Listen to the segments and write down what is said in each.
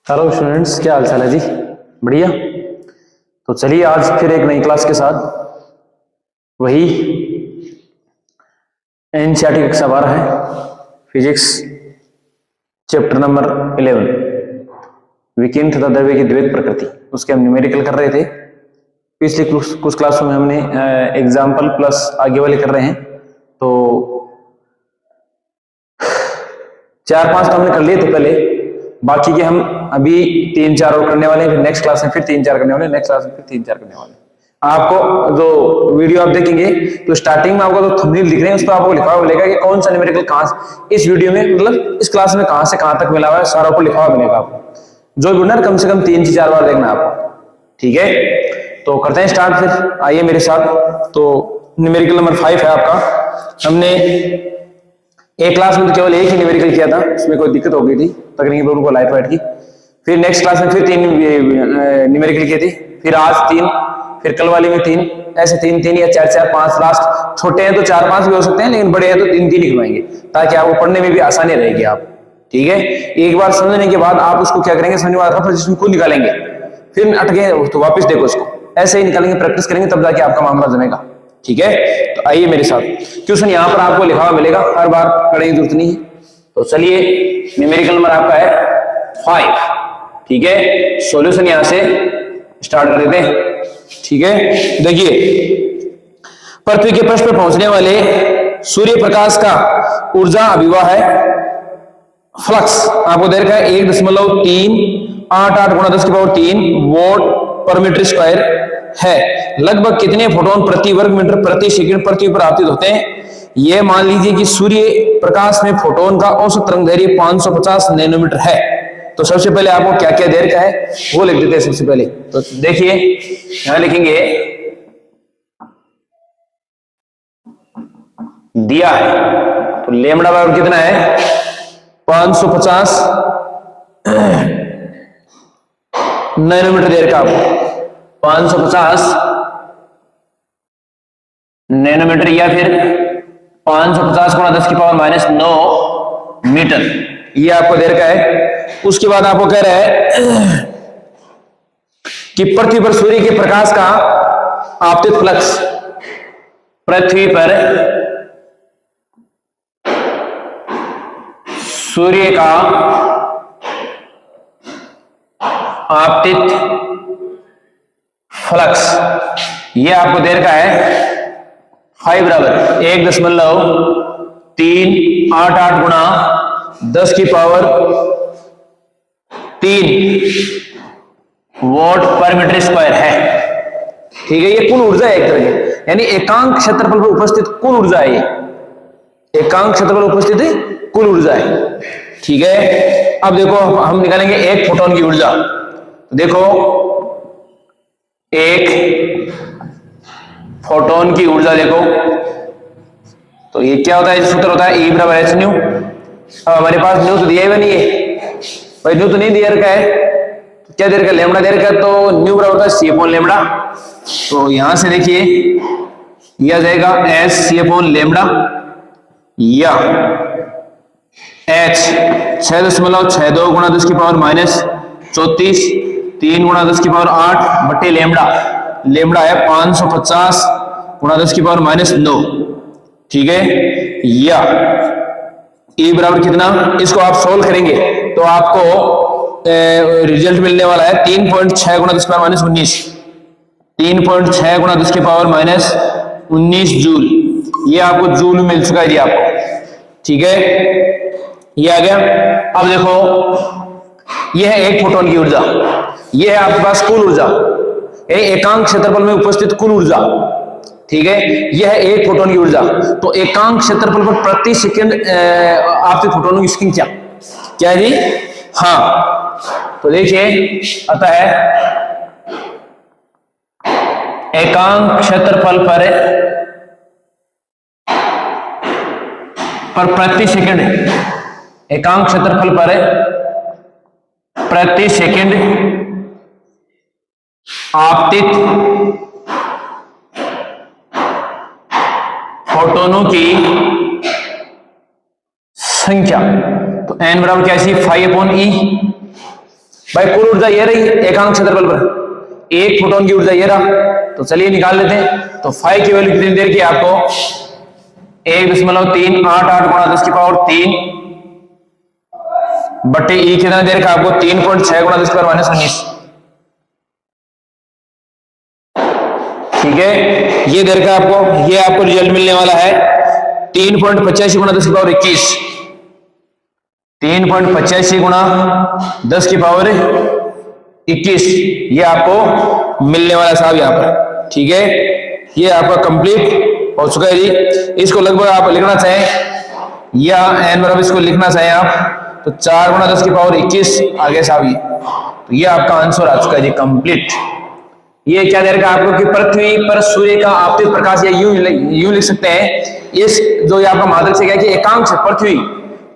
Hello students, क्या हाल चाल है जी? बढ़िया। तो चलिए आज फिर एक नई क्लास के साथ वही एनसीईआरटी कक्षा 12 है, फिजिक्स चैप्टर नंबर 11 विकिरण तथा द्रव्य की द्वैत प्रकृति, उसके हम न्यूमेरिकल कर रहे थे। पिछली कुछ क्लासों में हमने एग्जाम्पल प्लस आगे वाले कर रहे हैं। तो 4-5 तो हमने कर लिए थे पहले, बाकी के हम अभी 3-4 और करने वाले हैं। फिर नेक्स्ट क्लास में फिर 3-4 करने वाले हैं, नेक्स्ट क्लास में फिर 3-4 करने वाले हैं। आपको जो वीडियो आप देखेंगे तो स्टार्टिंग में आपको जो थंबनेल दिख रहे हैं उस पर आपको लिखा हुआ मिलेगा कि कौन सा न्यूमेरिकल कहां से इस वीडियो में, मतलब इस क्लास में कहां से कहां तक मिला हुआ है, सारा ऊपर लिखा हुआ मिलेगा आपको। जो भी कम से कम 3 से 4 बार देखना आपको, ठीक है? तो करते हैं स्टार्ट फिर, आइए मेरे साथ। तो न्यूमेरिकल नंबर 5 है आपका। हमने एक क्लास में तो केवल एक ही न्यूमेरिकल किया था, उसमें कोई दिक्कत हो गई थी तकनीकी उनको लाइट वाइट की। फिर नेक्स्ट क्लास में फिर 3 न्यूमेरिकल किए थे, फिर आज 3, फिर कल वाली में 3, ऐसे 3-3 या 4-4, 5 लास्ट। छोटे हैं तो 4-5 भी हो सकते हैं, लेकिन बड़े हैं तो 3-3 लिखवाएंगे ताकि आपको पढ़ने में भी आसानी रहेगी आप, ठीक है? एक बार समझने के बाद आप उसको क्या करेंगे, समझने वाला जिसमें खुद निकालेंगे, फिर अटके तो वापस देखो उसको, ऐसे ही निकालेंगे, प्रैक्टिस करेंगे, तब जाके आपका मामला जमेगा, ठीक है? तो आइए मेरे साथ, क्वेश्चन यहाँ पर आपको लिखा हुआ मिलेगा, हर बार पढ़ने की जरूरत नहीं है। तो चलिए न्यूमेरिकल नंबर आपका है 5, ठीक है? सॉल्यूशन यहां से स्टार्ट कर देते हैं, ठीक है? देखिए, पृथ्वी के पृष्ठ पर पहुंचने वाले सूर्य प्रकाश का ऊर्जा अभिवाह है फ्लक्स, आपको दे रखा है 1.388 गुणा 10⁻³ वोट पर मीटर स्क्वायर है। लगभग कितने फोटोन प्रति वर्ग मीटर प्रति सेकंड पृथ्वी पर आपतित होते हैं? यह मान लीजिए कि सूर्य प्रकाश में फोटोन का औसत तरंगदैर्घ्य 550 नैनोमीटर है। तो सबसे पहले आपको क्या क्या दे रखा है वो लिख देते हैं सबसे पहले। तो देखिए यहां लिखेंगे दिया है, तो लेमड़ा बराबर कितना है? 550 नैनोमीटर दे रखा आपको, 550 नैनोमीटर या फिर 550 गुणा 10⁻⁹ मीटर, ये आपको दे रखा है। उसके बाद आपको कह रहा है कि पृथ्वी पर सूर्य के प्रकाश का आपतित फ्लक्स, पृथ्वी पर सूर्य का आपतित फ्लक्स, ये आपको दे रखा है 5 बराबर 1.388 गुणा 10⁻³ वोट पर मीटर स्क्वायर है, ठीक है? ये कुल ऊर्जा है एक तरह की, यानी एकांक क्षेत्रफल पर उपस्थित कुल ऊर्जा है। ये एकांक क्षेत्रफल उपस्थित है कुल ऊर्जा है, ठीक है? अब देखो हम निकालेंगे एक फोटोन की ऊर्जा। देखो एक फोटोन की ऊर्जा देखो, तो ये क्या होता है? सूत्र होता है E बराबर h न्यू। अब हमारे पास न्यू तो दिया ही नहीं है भाई, न्यू तो नहीं दिया रखा है, तो क्या दे रखा है? लेमड़ा दे रखा है, तो न्यू बराबर होता है C/λ। तो यहां से देखिए ये आ जाएगा S C/λ या h 6.62 गुणा 10⁻⁻34 3 गुणा 10⁻8 बटे लेमड़ा, लेमड़ा है 550 गुणा 10⁻⁹, ठीक है? या E बराबर कितना, इसको आप सोल्व करेंगे तो आपको रिजल्ट मिलने वाला है 3.6 गुणा 10⁻⁻19, 3.6 गुणा 10⁻⁻19 जूल। ये आपको जूल मिल चुका है जी आपको, ठीक है? ये आ गया। अब देखो ये है एक फोटोन की ऊर्जा, ये है आपके पास कुल ऊर्जा, एकांक क्षेत्रफल में उपस्थित कुल ऊर्जा, ठीक है? यह है एक फोटोन की ऊर्जा। तो एकांक क्षेत्रफल पर प्रति सेकंड आपके फोटोनों की संख्या क्या है जी? हाँ, तो देखिए आता है एकांक क्षेत्रफल पर प्रति सेकंड, एकांक क्षेत्रफल पर प्रति सेकंड आपतित फोटोनों की संख्या, तो n बराबर क्या है? 5/E भाई कुल ऊर्जा ये रही एकांक क्षेत्रफल पर, एक फोटोन की ऊर्जा ये रहा, तो चलिए निकाल लेते हैं। तो फाई की वैल्यू कितनी देर की आपको 1.388 गुणा 10 की पावर 3 बट्टे ई कितना देर का आपको 3.6 गुणा 10 की पावर -19। ठीक है, ये देर का आपको, ये आपको रिजल्ट मिलने वाला है 3.85 गुणा 10 की पावर 21, 3.85 गुणा 10 की पावर 21, ये आपको मिलने वाला साहब यहाँ पर। ठीक है, ये आपका कंप्लीट हो चुका है जी। इसको लगभग आप लिखना चाहें या एन बराबर इसको लिखना चाहें आप तो 4 गुणा 10 की पावर 21 आगे साहब ये, तो ये आपका आंसर आ चुका है जी कंप्लीट। ये क्या दे रहा है आपको कि पृथ्वी पर सूर्य का आपतित प्रकाश, या यूं लिख सकते हैं इस जो ये आपका मात्रक से क्या कि एकांक पृथ्वी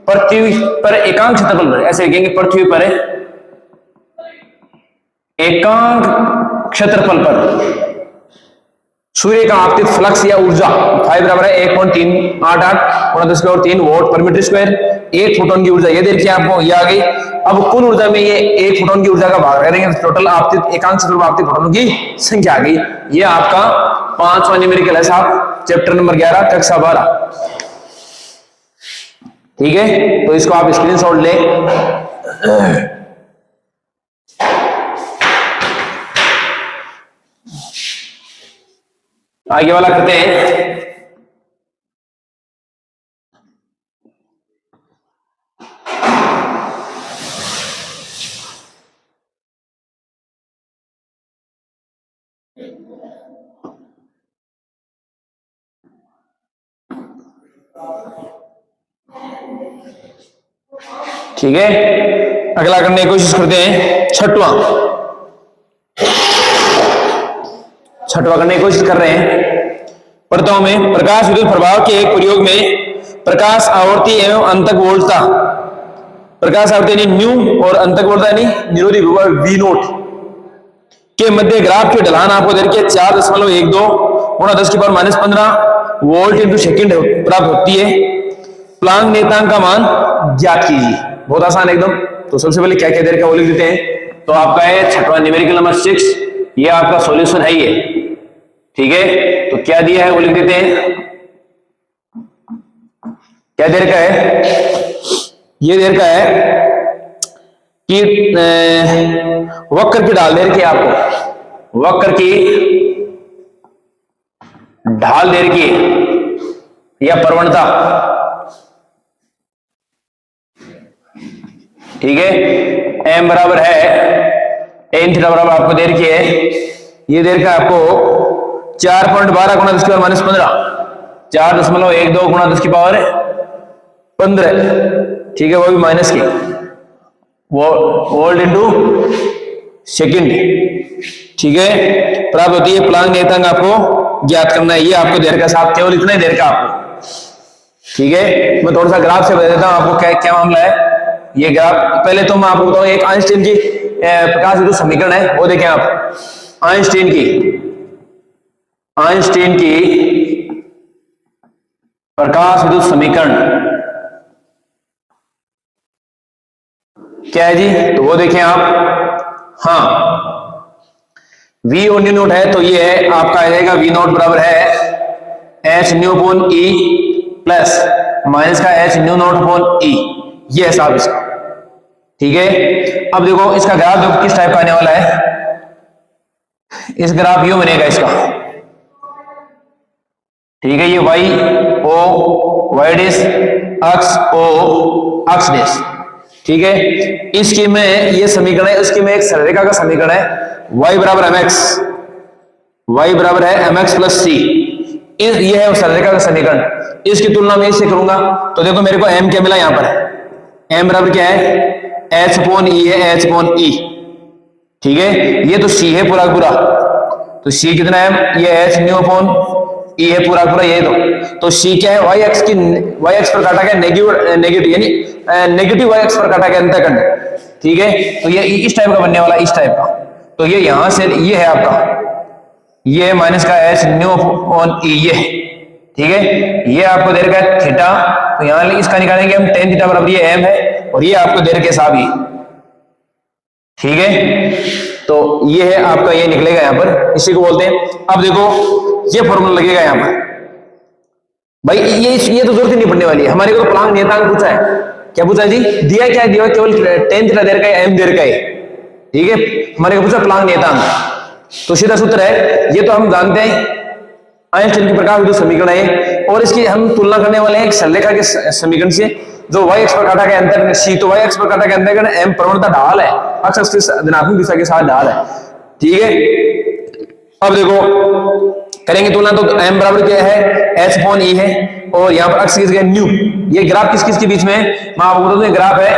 पर एकांक क्षेत्रफल पर, ऐसे लिखेंगे पृथ्वी पर एकांक क्षेत्रफल पर सूर्य का आपतित फ्लक्स या ऊर्जा फाइव बराबर है 1.388 गुणा 10 की पावर 3 वोल्ट पर मीटर स्क्वायर। एक फोटोन की ऊर्जा ये दे रखी है आपको, ये आ गई। अब कुल ऊर्जा में ये एक फोटोन की ऊर्जा का भाग करेंगे तो टोटल आपतित एकांक क्षेत्रफल आपतित फोटोनों की संख्या आ गई। ये आपका 5वां न्यूमेरिकल है साहब, चैप्टर नंबर 11 कक्षा 12। ठीक है, तो इसको आप स्क्रीनशॉट ले। आगे वाला करते हैं। ठीक है, अगला करने की कोशिश करते हैं। छठवां करने की कोशिश कर रहे हैं। परतों में प्रकाश विद्युत प्रभाव के एक प्रयोग में प्रकाश आवर्ती एवं अंतक वोल्टता, प्रकाश आवर्ती यानी न्यू और अंतक वोल्टता यानी निरोधी विभव वी नोट के मध्य ग्राफ की ढलान आपको दे रखी है 4.12 गुणा 10 की पावर -15 वोल्ट इंटू सेकेंड प्राप्त होती है। प्लांक नियतांक का मान ज्ञात कीजिए। बहुत आसान एकदम। तो सबसे पहले क्या क्या दे रखा है वो लिख देते हैं। तो आपका है छठवां न्यूमेरिकल नंबर 6, ये आपका सॉल्यूशन है ये। ठीक है, तो क्या दिया है वो लिख देते हैं। क्या दे रखा है, ये दे रखा है कि वक्र की ढाल दे रखी है आपको, वक्र की ढाल दे रखी है या प्रवणता। ठीक है, m बराबर है tan थीटा बराबर आपको दे रखी है, ये दे रखा है आपको 4.12 गुणा 10 की पावर -15, 4.12 गुणा 10 की पावर 15। ठीक है, वो भी माइनस की वोल्ट इंटू सेकेंड। ठीक है, प्राप्त होती है। प्लांक नियतांक आपको ज्ञात करना है, ये आपको दे रखा है साहब, केवल इतना ही दे रखा है आपको। ठीक है, मैं थोड़ा सा ग्राफ से बता देता हूं आपको क्या क्या मामला है। ये ग्राफ पहले तो मैं आपको बताऊं, एक आइंस्टीन की प्रकाश विद्युत समीकरण है, वो देखें आप। आइंस्टीन की प्रकाश विद्युत समीकरण क्या है जी, तो वो देखें आप। हाँ, V और न्यू नोट है, तो ये है आपका आ जाएगा V नोट बराबर है H new upon E plus minus का H new naught upon E, ये है साहब इसका। ठीक है, अब देखो इसका ग्राफ देखो किस टाइप का आने वाला है। इस ग्राफ यूं बनेगा इसका। ठीक है, ये वाई डैश अक्ष ओ अक्ष डैश। ठीक है, इसकी में ये समीकरण है, उसकी में एक सरलरेखा का समीकरण है y बराबर mx, y बराबर है mx प्लस c। ये है सरलरेखा का समीकरण। इसकी तुलना में इससे करूंगा तो देखो मेरे को m क्या मिला यहाँ पर, m बराबर क्या है h अपॉन e है, h अपॉन e। ठीक है, ये तो c है पूरा पूरा, तो c कितना है, ये h न्यू अपॉन e है पूरा पूरा, ये तो c क्या है, y एक्स पर काटा गया नेगेटिव यानी नेगेटिव y एक्स पर काटा गया अंतःखंड। ठीक है, तो ये इस टाइप का बनने वाला, इस टाइप का। तो ये यहां से ये है आपका, ये है माइनस का h न्यू अपॉन e, ये। ठीक है, ये आपको दे रखा है थीटा, तो यहां इसका निकालेंगे हम tan थीटा बराबर ये m है, और ये आपको दे रखे साहब ये। ठीक है, तो ये है आपका, ये निकलेगा यहां पर, इसी को बोलते हैं। अब देखो ये फॉर्मूला लगेगा यहां पर भाई, ये तो जरूरत ही नहीं पड़ने वाली है, हमारे को तो प्लांक नियतांक पूछा है। क्या पूछा है जी? दिया क्या है? दिया केवल 10 थीटा देर का है, m देर का है, ठीक है, हमारे को पूछा प्लांक नियतांक। तो सीधा सूत्र है, ये तो हम जानते हैं, आइंस्टाइन की प्रकाश विद्युत समीकरण है, और इसकी हम तुलना करने वाले हैं एक सरलरेखा के समीकरण से, जो y अक्ष पर काटा के अंतर c, तो y अक्ष पर काटा के अंतर m प्रवणता ढाल है, अक्ष अक्ष की धनात्मक दिशा के साथ ढाल है, ठीक है। अब देखो करेंगे तुलना, तो m बराबर क्या है? h/e है, और यहाँ पर अक्ष किसके? न्यू। ये ग्राफ किस किस के बीच में है? मैं आपको बता दूं, ग्राफ है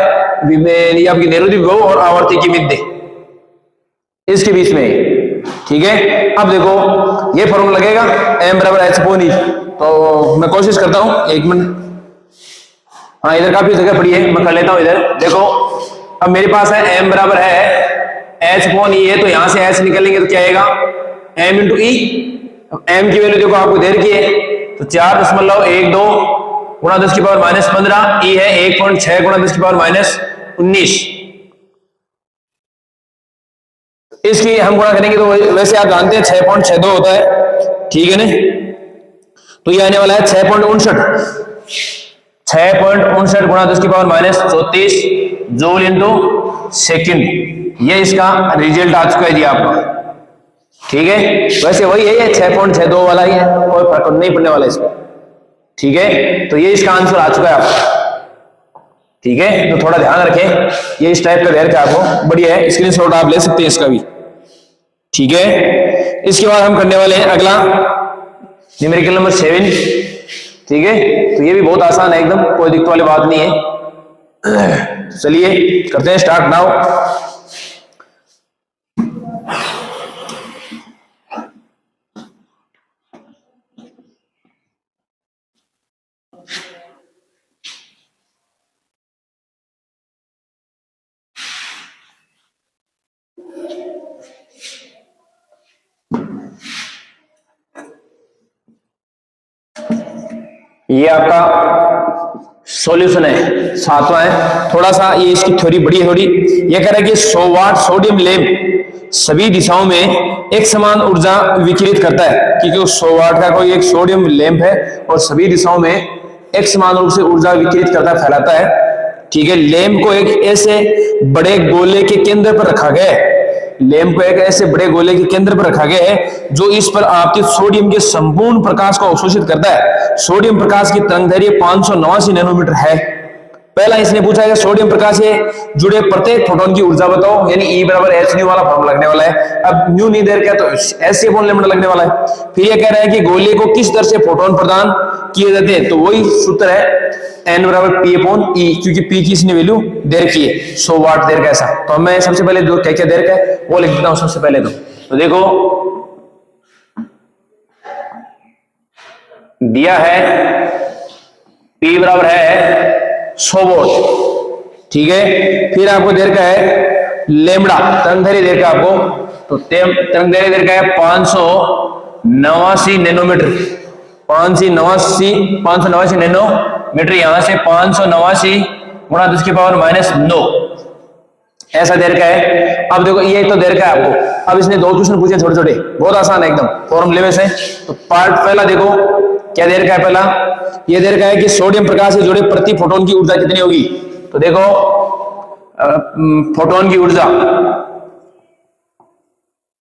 ये आपकी निरोधी विभव और आवर्ती की मिद्दे, इसके बीच में, ठीक है। अब देखो ये फॉर्मूला लगेगा m बराबर h/e, तो मैं कोशिश करता हूं, एक मिनट, हाँ इधर काफी जगह पड़ी है, मैं कर लेता हूं इधर। देखो अब मेरे पास है m बराबर है h/e है, तो यहां से h निकलेंगे तो क्या आएगा? m इंटू ई। m की वैल्यू देखो आपको दे रखी है, तो 4.12 गुणा 10 की पावर माइनस 15, ई है 1.6 गुणा 10 की पावर माइनस 19। इसकी हम गुणा करेंगे तो वैसे आप जानते हैं 6.62 होता है, ठीक है ना, तो ये आने वाला है 6.59 गुणा 10 की power minus 34 joule into second. ये इसका रिजल्ट आ चुका है जी आपका, ठीक है। वैसे वही है, ये 6.62 वाला ही है, कोई फर्क नहीं पड़ने वाला इसमें, ठीक है। तो ये इसका आंसर आ चुका है आपका, ठीक है। तो थोड़ा ध्यान रखें, ये इस टाइप का देर का आपको बढ़िया है, स्क्रीनशॉट आप ले सकते हैं इसका भी, ठीक है। इसके बाद हम करने वाले हैं अगला न्यूमेरिकल नंबर 7, ठीक है। तो ये भी बहुत आसान है एकदम, कोई दिक्कत वाली बात नहीं है। चलिए करते हैं स्टार्ट नाउ। ये आपका सॉल्यूशन है, 7वां है। थोड़ा सा ये इसकी थ्योरी बड़ी है थोड़ी। ये कह रहा है कि 100 वाट सोडियम लैंप सभी दिशाओं में एक समान ऊर्जा विकिरित करता है, क्योंकि 100 वाट का कोई एक सोडियम लैंप है और सभी दिशाओं में एक समान रूप से ऊर्जा विकिरित करता है, फैलाता है, ठीक है। लैंप को एक ऐसे बड़े गोले के केंद्र पर रखा गया है, लैंप को एक ऐसे बड़े गोले के केंद्र पर रखा गया है जो इस पर आपतित सोडियम के संपूर्ण प्रकाश को अवशोषित करता है। सोडियम प्रकाश की तरंगदैर्घ्य 589 नैनोमीटर है। पहला इसने पूछा है सोडियम प्रकाश से जुड़े प्रत्येक फोटोन की ऊर्जा बताओ, यानी E बराबर h न्यू वाला फॉर्मूला लगने वाला है। अब न्यू नहीं दे रखा तो s अपॉन लैम्डा लगने वाला है। फिर ये कह रहा है कि गोले को किस दर से फोटोन प्रदान किए जाते हैं, तो वही सूत्र है n बराबर p अपॉन e, क्योंकि p की इसने वैल्यू दे रखी है 100 वाट देर का ऐसा। तो मैं सबसे पहले जो क्या क्या देर का है वो लिख देता हूं सबसे पहले। तो देखो दिया है p बराबर है 100 वोल्ट, ठीक है। फिर आपको देर का है लैम्डा, तरंगदैर्घ्य देर का आपको, तो तरंगदैर्घ्य देर का है 589 नैनोमीटर, 589 नैनोमीटर, यहां से 589 गुणा 10 की पावर माइनस 9 ऐसा देर का है। अब देखो ये तो देर का है आपको। अब इसने दो क्वेश्चन पूछे छोटे छोटे, बहुत आसान है एकदम फॉर्मूले में से। तो पार्ट पहला देखो क्या देर का है। पहला ये देर का है कि सोडियम प्रकाश से जुड़े प्रति फोटोन की ऊर्जा कितनी होगी। तो देखो फोटोन की ऊर्जा,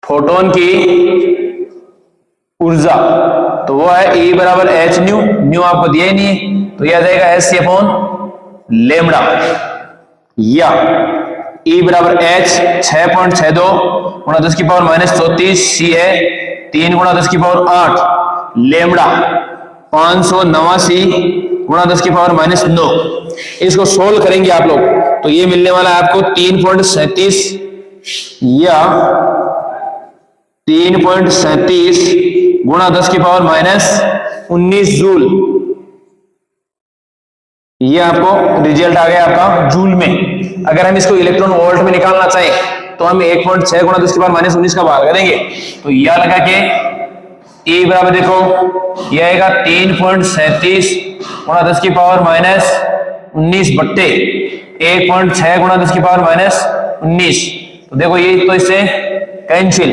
फोटोन की ऊर्जा तो वो है E बराबर h न्यू, न्यू आपको दिया ही नहीं है तो यह आ जाएगा h अपॉन लैम्डा, या E बराबर h 6.62 गुणा 10 की पावर माइनस 34, C है 3 गुणा 10 की पावर 8, लैम्डा 589 गुणा 10 की पावर माइनस 9। इसको सोल्व करेंगे आप लोग तो ये मिलने वाला है आपको 3.37 या 3.37 गुणा 10 की पावर माइनस 19 जूल। ये आपको रिजल्ट आ गया आपका जूल में। अगर हम इसको इलेक्ट्रॉन वोल्ट में निकालना चाहें तो हम 1.6 गुणा 10 की पावर माइनस 19 का भाग करेंगे। तो यह लगा के E बराबर देखो यह आएगा 3.37 गुणा 10 की पावर माइनस 19 बट्टे 1.6 गुणा 10 की पावर माइनस 19, तो देखो ये तो इससे कैंसिल,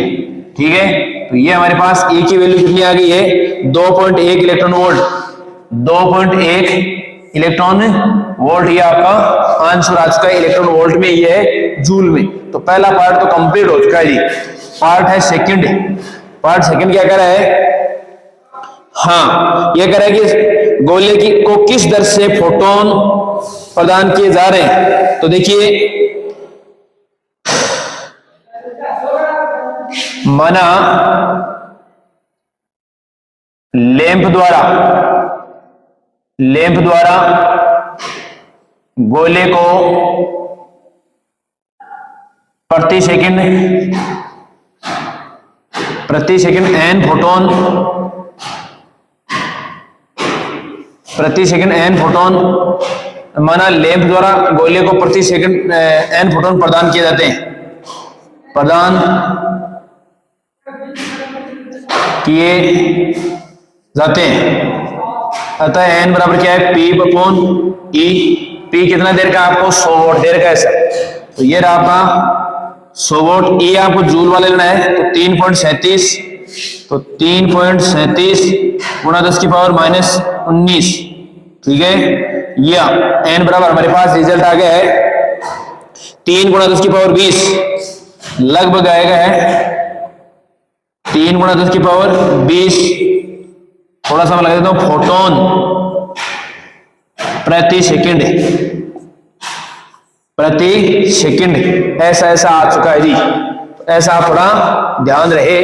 ठीक है। तो ये हमारे पास E की वैल्यू कितनी आ गई है 2.1 इलेक्ट्रॉन वोल्ट, 2.1 इलेक्ट्रॉन वोल्ट ये आपका आंसर आ चुका है इलेक्ट्रॉन वोल्ट में, ये है जूल में। तो पहला पार्ट तो कंप्लीट हो चुका है जी। पार्ट है सेकंड, पार्ट सेकंड क्या कर रहा है, हाँ ये कह रहा है कि गोले की को किस दर से फोटोन प्रदान किए जा रहे हैं। तो देखिए माना लैंप द्वारा गोले को प्रति सेकंड n फोटोन माना लैंप द्वारा गोले को प्रति सेकंड n फोटोन प्रदान किए जाते हैं, अतः n बराबर क्या है P/E। P कितना देर का आपको 100 वोल्ट देर का है सर। तो ये रहा आपका 100 वोल्ट। E आपको जूल वाले लेना है, तो 3.37 गुणा 10 की पावर -19, ठीक है। या n बराबर हमारे पास रिजल्ट आ गया है 3 गुणा 10 की पावर 20, लगभग आएगा है 3 गुणा 10 की पावर 20, थोड़ा सा मैं लगा देता हूं, फोटोन प्रति सेकंड ऐसा आ चुका है जी। ऐसा आप थोड़ा ध्यान रहे।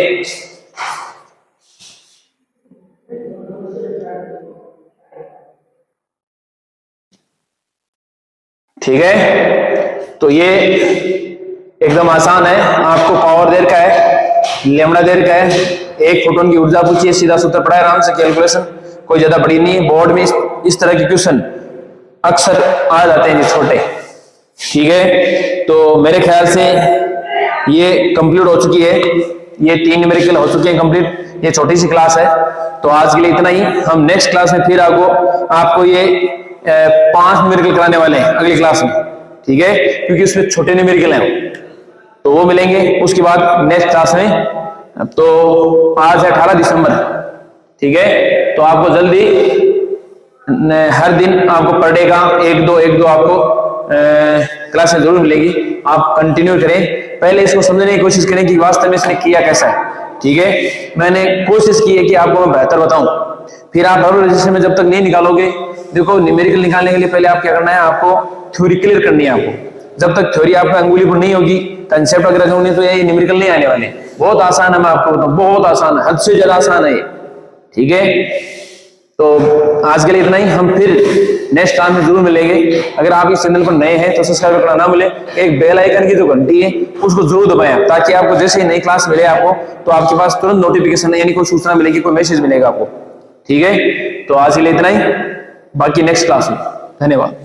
ठीक है, तो ये एकदम आसान है। आपको पावर देर का है, लेमड़ा देर का है, एक फोटोन की ऊर्जा पूछी है, सीधा सूत्र पड़ा है, आराम से कैलकुलेशन, कोई ज्यादा बड़ी नहीं है। बोर्ड में इस तरह के क्वेश्चन अक्सर आ जाते हैं छोटे, ठीक है। तो मेरे ख्याल से ये कंप्लीट हो चुकी है, ये 3 न्यूमेरिकल हो चुके हैं कंप्लीट। ये छोटी सी क्लास है, तो आज के लिए इतना ही। हम नेक्स्ट क्लास में फिर आपको ये 5 न्यूमेरिकल कराने वाले हैं अगली क्लास में, ठीक है, क्योंकि उसमें छोटे न्यूमेरिकल हैं, तो वो मिलेंगे उसके बाद नेक्स्ट क्लास में। तो आज है 18 दिसंबर, ठीक है। तो आपको जल्दी हर दिन आपको पर डे का एक दो आपको क्लासेस जरूर मिलेगी। आप कंटिन्यू करें, पहले इसको समझने की कोशिश करें कि वास्तव में इसने किया कैसा है, ठीक है। मैंने कोशिश की है कि आपको मैं बेहतर बताऊं, फिर आप हर रजिस्टर में जब तक नहीं निकालोगे, देखो न्यूमेरिकल निकालने के लिए पहले आप क्या करना है, आपको थ्योरी क्लियर करनी है। आपको जब तक थ्योरी आपको अंगुली पर नहीं होगी, कंसेप्ट अगर होंगे, तो ये न्यूमेरिकल नहीं आने वाले। बहुत आसान है, मैं आपको बताऊं, बहुत आसान है, हद से ज्यादा आसान है, ठीक है। तो आज के लिए इतना ही, हम फिर नेक्स्ट टाइम में जरूर मिलेंगे। अगर आप इस चैनल पर नए हैं तो सब्सक्राइब करना ना भूलें, एक बेल आइकन की जो घंटी है उसको जरूर दबाएं, ताकि आपको जैसे ही नई क्लास मिले आपको, तो आपके पास तुरंत नोटिफिकेशन यानी कोई सूचना मिलेगी, कोई मैसेज मिलेगा आपको, ठीक है। तो आज के लिए इतना ही, बाकी नेक्स्ट क्लास में। धन्यवाद।